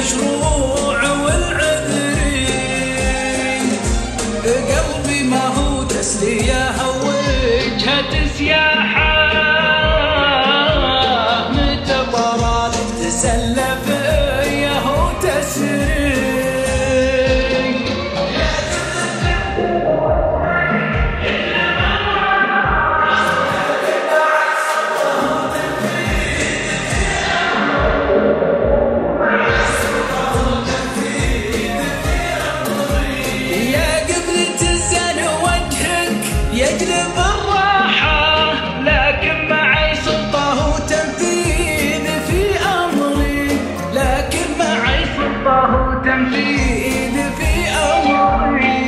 المشروع والعذري، قلبي ما هو تسلية وجهة سياحة، متى برالك تسلى فيا هو تسري. يجلب الراحة لكن معي سلطة وتنفيذ في أمري، لكن معي سلطة وتنفيذ في أمري.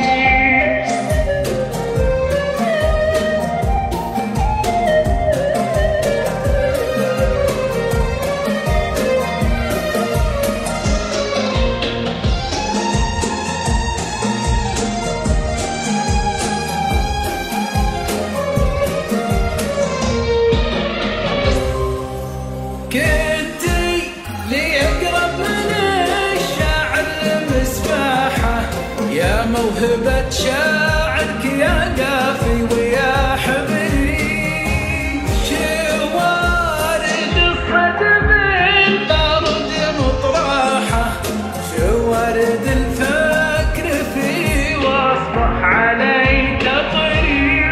كنتي لي أقرب من الشاعر المسباحة، يا موهبة شاعرك يا قافي ويا حبري، شوارد الصدم البارد مطرحة، شوارد الفكر في وصفح علي تطري،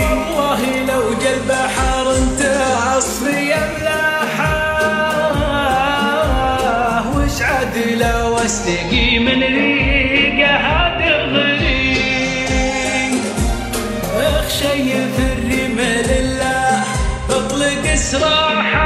والله لو جا البحر انت عصفي لو استقي من ريقه هتغري، اخشى يفر من الله اطلق سراحه.